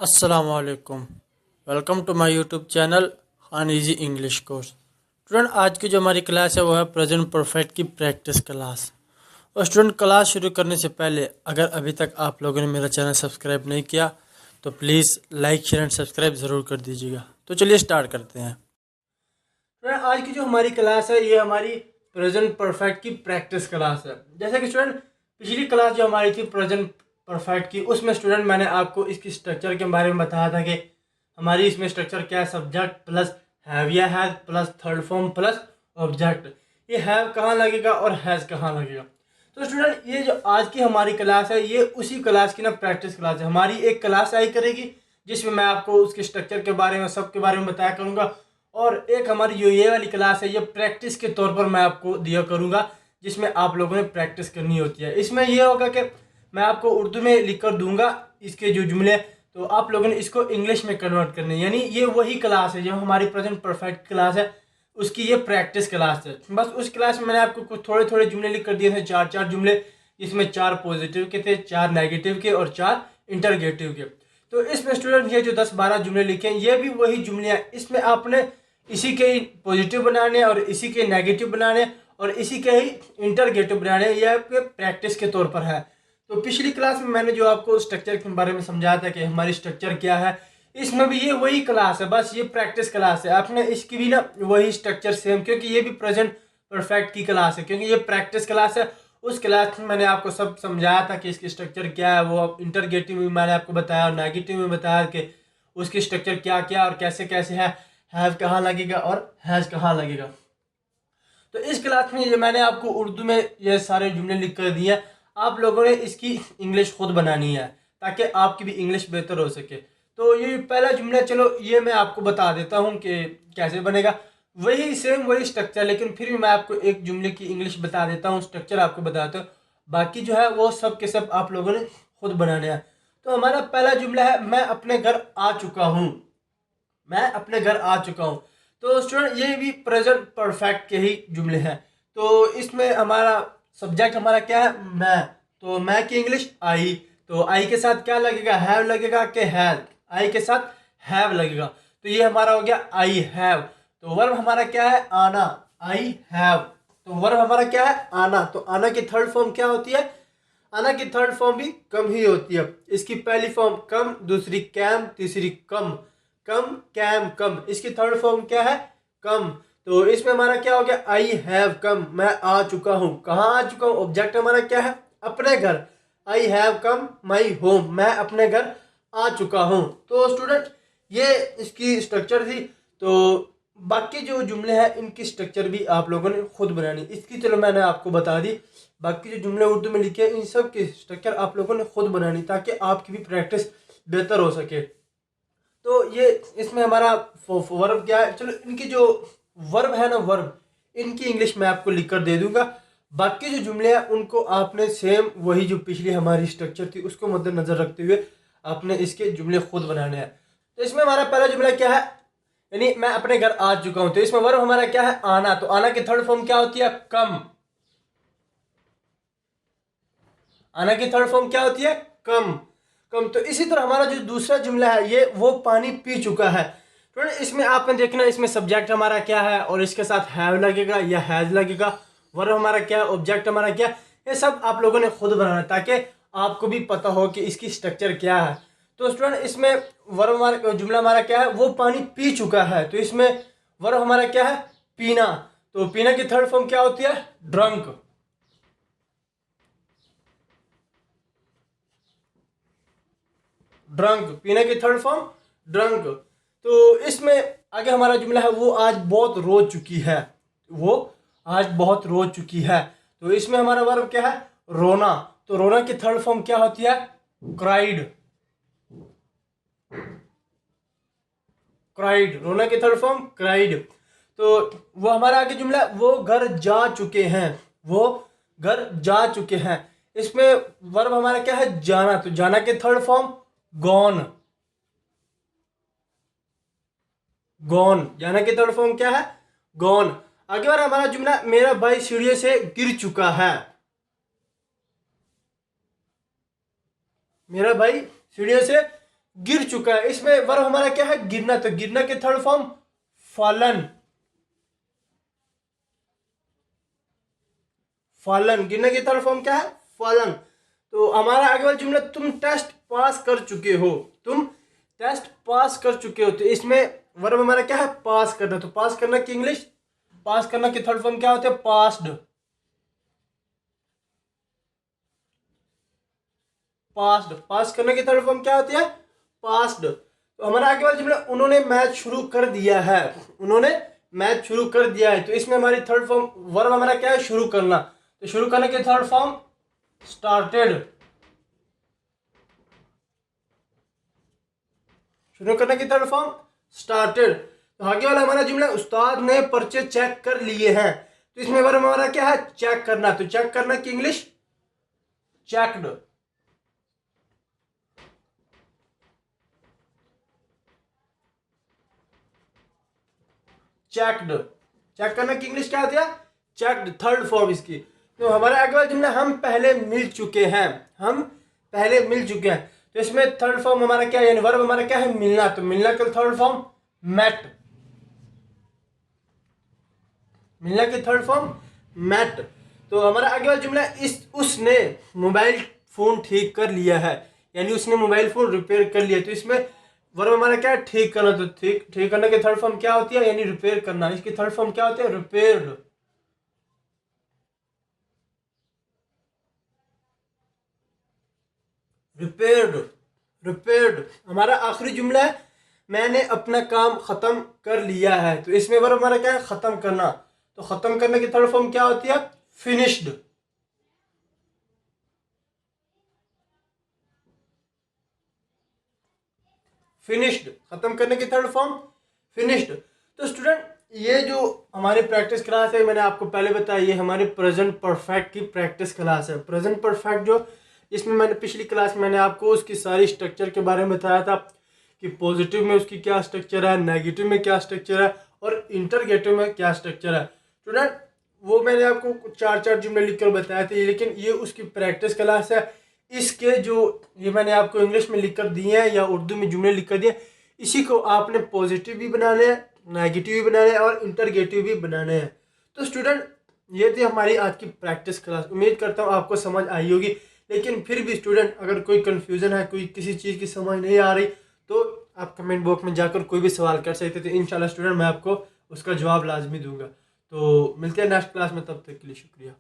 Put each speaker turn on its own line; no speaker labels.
अस्सलामुअलैकुम। Welcome to my YouTube channel Khan easy English course. Student, आज की जो हमारी क्लास है वो है प्रेजेंट परफेक्ट की प्रैक्टिस क्लास। और स्टूडेंट, क्लास शुरू करने से पहले अगर अभी तक आप लोगों ने मेरा चैनल सब्सक्राइब नहीं किया तो please like share and subscribe ज़रूर कर दीजिएगा। तो चलिए स्टार्ट करते हैं। स्टूडेंट, आज की जो हमारी क्लास है ये हमारी प्रेजेंट परफेक्ट की प्रैक्टिस क्लास है। जैसे कि स्टूडेंट, पिछली क्लास जो हमारी थी प्रेजेंट परफेक्ट की, उसमें स्टूडेंट मैंने आपको इसकी स्ट्रक्चर के बारे में बताया था कि हमारी इसमें स्ट्रक्चर क्या है, सब्जेक्ट प्लस हैव या has plus third form plus object. ये हैव कहाँ लगेगा और हैज़ कहाँ लगेगा। तो स्टूडेंट, ये जो आज की हमारी क्लास है ये उसी क्लास की ना प्रैक्टिस क्लास है। हमारी एक क्लास आई करेगी जिसमें मैं आपको उसके स्ट्रक्चर के बारे में सब के बारे में बताया करूँगा, और एक हमारी जो ये वाली क्लास है ये प्रैक्टिस के तौर पर मैं आपको दिया करूँगा जिसमें आप लोगों ने प्रैक्टिस करनी होती है। इसमें ये होगा कि मैं आपको उर्दू में लिख कर दूंगा इसके जो जुमले, तो आप लोगों ने इसको इंग्लिश में कन्वर्ट करने, यानी ये वही क्लास है जो हमारी प्रेजेंट परफेक्ट क्लास है उसकी ये प्रैक्टिस क्लास है। बस उस क्लास में मैंने आपको कुछ थोड़े थोड़े जुमले लिख कर दिए थे, चार चार जुमले, इसमें चार पॉजिटिव के थे, चार नेगेटिव के और चार इंटरगेटिव के। तो इसमें स्टूडेंट ये जो 10-12 जुमले लिखे हैं ये भी वही जुमले हैं। इसमें आपने इसी के ही पॉजिटिव बनाने और इसी के नेगेटिव बनाने और इसी के ही इंटरगेटिव बनाने, ये आपके प्रैक्टिस के तौर पर है। तो पिछली क्लास में मैंने जो आपको स्ट्रक्चर के बारे में समझाया था कि हमारी स्ट्रक्चर क्या है, इसमें भी ये वही क्लास है, बस ये प्रैक्टिस क्लास है। आपने इसकी भी ना वही स्ट्रक्चर सेम, क्योंकि ये भी प्रेजेंट परफेक्ट की क्लास है, क्योंकि ये प्रैक्टिस क्लास है। उस क्लास में मैंने आपको सब समझाया था कि इसकी स्ट्रक्चर क्या है, वो इंटरगेटिव में मैंने आपको बताया और नेगेटिव में बताया कि उसकी स्ट्रक्चर क्या क्या और कैसे कैसे है, हैव कहाँ लगेगा और हैज़ कहाँ लगेगा। तो इस क्लास में ये मैंने आपको उर्दू में ये सारे जुमले लिख कर दिए हैं, आप लोगों ने इसकी इंग्लिश खुद बनानी है ताकि आपकी भी इंग्लिश बेहतर हो सके। तो ये पहला जुमला, चलो ये मैं आपको बता देता हूँ कि कैसे बनेगा। वही सेम वही स्ट्रक्चर, लेकिन फिर भी मैं आपको एक जुमले की इंग्लिश बता देता हूँ, स्ट्रक्चर आपको बताता हूँ, बाकी जो है वो सब के सब आप लोगों ने खुद बनाने हैं। तो हमारा पहला जुमला है, मैं अपने घर आ चुका हूँ। मैं अपने घर आ चुका हूँ। तो स्टूडेंट, ये भी प्रेजेंट परफेक्ट के ही जुमले हैं। तो इसमें हमारा सब्जेक्ट हमारा क्या है, मैं। तो मैं की इंग्लिश आई, तो आई के साथ क्या लगेगा, हैव लगेगा कि हैव, आई के साथ हैव लगेगा। तो ये हमारा हो गया आई हैव। तो वर्ब हमारा क्या है, आना, आई हैव। तो वर्ब हमारा क्या है, आना। तो आना की थर्ड फॉर्म क्या होती है, आना की थर्ड फॉर्म भी कम ही होती है। इसकी पहली फॉर्म कम, दूसरी कैम, तीसरी कम, कम कैम कम। इसकी थर्ड फॉर्म क्या है, कम। तो इसमें हमारा क्या हो गया, आई हैव कम, मैं आ चुका हूँ। कहाँ आ चुका हूँ, ऑब्जेक्ट हमारा क्या है, अपने घर। I have come my home, मैं अपने घर आ चुका हूँ। तो स्टूडेंट, ये इसकी स्ट्रक्चर थी। तो बाकी जो जुमले हैं इनकी स्ट्रक्चर भी आप लोगों ने खुद बनानी। इसकी चलो मैंने आपको बता दी, बाकी जो जुमले उर्दू में लिखे हैं इन सब की स्ट्रक्चर आप लोगों ने खुद बनानी ताकि आपकी भी प्रैक्टिस बेहतर हो सके। तो ये इसमें हमारा वर्ब क्या है, चलो इनकी जो वर्ब है ना, वर्ब इनकी इंग्लिश मैं आपको लिख कर दे दूंगा। बाकी जो जुमले हैं उनको आपने सेम वही जो पिछली हमारी स्ट्रक्चर थी उसको मद्देनजर रखते हुए आपने इसके जुमले खुद बनाने हैं। तो इसमें हमारा पहला जुमला क्या है, यानी मैं अपने घर आ चुका हूं। तो इसमें वर्ब हमारा क्या है, आना। तो आना की थर्ड फॉर्म क्या होती है, कम। आना की थर्ड फॉर्म क्या होती है, कम, कम। तो इसी तरह हमारा जो दूसरा जुमला है ये वो पानी पी चुका है। तो इसमें आपने देखना, इसमें सब्जेक्ट हमारा क्या है और इसके साथ हैव लगेगा या हैज लगेगा, वर्ब हमारा क्या है, ऑब्जेक्ट हमारा क्या है, ये सब आप लोगों ने खुद बनाना है ताकि आपको भी पता हो कि इसकी स्ट्रक्चर क्या है। तो स्टूडेंट, इसमें वर्ब हमारा जुमला हमारा क्या है, वो पानी पी चुका है। तो इसमें वर्ब हमारा क्या है, पीना। तो पीना की थर्ड फॉर्म क्या होती है, ड्रंक। ड्रंक, पीने की थर्ड फॉर्म ड्रंक। तो इसमें आगे हमारा जुमला है, वो आज बहुत रो चुकी है। वो आज बहुत रो चुकी है। तो इसमें हमारा वर्ब क्या है, रोना। तो रोना की थर्ड फॉर्म क्या होती है, क्राइड। क्राइड, रोना की थर्ड फॉर्म क्राइड। तो वो हमारा आगे जुमला, वो घर जा चुके हैं। वो घर जा चुके हैं। इसमें वर्ब हमारा क्या है, जाना। तो जाना के थर्ड फॉर्म गॉन। गॉन, जाना की थर्ड फॉर्म क्या है, गॉन। आगे वाला हमारा जुमला, मेरा भाई सीढ़ियों से गिर चुका है। मेरा भाई सीढ़ियों से गिर चुका है। इसमें वर्ब हमारा क्या है, गिरना। तो गिरना के थर्ड फॉर्म फॉलन। फॉलन, गिरना की थर्ड फॉर्म क्या है, फॉलन। तो हमारा आगे वाला जुमला, तुम टेस्ट पास कर चुके हो। तुम टेस्ट पास कर चुके हो। तो इसमें वर्ब हमारा क्या है, पास करना। तो पास करना की इंग्लिश, पास करना की थर्ड फॉर्म क्या होता है, पास्ड। पास्ड, पास करने की थर्ड फॉर्म क्या होती है, पास्ड। तो हमारा आगे वाला जुमला, उन्होंने मैच शुरू कर दिया है। उन्होंने मैच शुरू कर दिया है। तो इसमें हमारी थर्ड फॉर्म वर्ब हमारा क्या है, शुरू करना। तो शुरू करने की थर्ड फॉर्म स्टार्टेड। शुरू करने की थर्ड फॉर्म स्टार्टेड। तो आगे वाला हमारा जुमला, उस्ताद ने पर्चे चेक कर लिए हैं। तो इसमें वर्ब हमारा क्या है, चेक करना। तो चेक करना की इंग्लिश, चेक्ड। चेक्ड, चेक करना की इंग्लिश क्या होती है, चेक्ड, थर्ड फॉर्म इसकी। तो हमारे आगे वाला जुमला, हम पहले मिल चुके हैं। हम पहले मिल चुके हैं। तो इसमें थर्ड फॉर्म हमारा क्या है, यानी वर्ब हमारा क्या है, मिलना। तो मिलना का थर्ड फॉर्म मेट। मिलना की थर्ड फॉर्म मेट। तो हमारा आगे वाला जुमला, इस उसने मोबाइल फोन ठीक कर लिया है, यानी उसने मोबाइल फोन रिपेयर कर लिया। तो इसमें वर्ब हमारा क्या है, ठीक करना। तो ठीक, ठीक करने की थर्ड फॉर्म क्या होती है, यानी रिपेयर करना। इसकी थर्ड फॉर्म क्या होती है, रिपेयर्ड। Repaired, repaired. हमारा आखिरी जुमला है, मैंने अपना काम खत्म कर लिया है। तो इसमें वर्ब हमारा क्या है, खत्म करना। तो खत्म करने की थर्ड फॉर्म क्या होती है, फिनिश्ड। फिनिश्ड, खत्म करने की थर्ड फॉर्म फिनिश्ड। तो स्टूडेंट, ये जो हमारी प्रैक्टिस क्लास है, मैंने आपको पहले बताया, ये हमारी प्रेजेंट परफेक्ट की प्रैक्टिस क्लास है। प्रेजेंट परफेक्ट जो, इसमें मैंने पिछली क्लास मैंने आपको उसकी सारी स्ट्रक्चर के बारे में बताया था कि पॉजिटिव में उसकी क्या स्ट्रक्चर है, नेगेटिव में क्या स्ट्रक्चर है, और इंटरगेटिव में क्या स्ट्रक्चर है। स्टूडेंट, वो मैंने आपको चार चार जुमले लिखकर बताए थे, लेकिन ये उसकी प्रैक्टिस क्लास है। इसके जो ये मैंने आपको इंग्लिश में लिख कर दिए हैं या उर्दू में जुमले लिख कर दिए, इसी को आपने पॉजिटिव भी बनाने हैं, नेगेटिव भी बनाने हैं, और इंटरगेटिव भी बनाने हैं। तो स्टूडेंट, ये थी हमारी आज की प्रैक्टिस क्लास। उम्मीद करता हूँ आपको समझ आई होगी। लेकिन फिर भी स्टूडेंट, अगर कोई कन्फ्यूज़न है, कोई किसी चीज़ की समझ नहीं आ रही, तो आप कमेंट बॉक्स में जाकर कोई भी सवाल कर सकते। तो इंशाल्लाह स्टूडेंट, मैं आपको उसका जवाब लाजमी दूंगा। तो मिलते हैं नेक्स्ट क्लास में, तब तक के लिए शुक्रिया।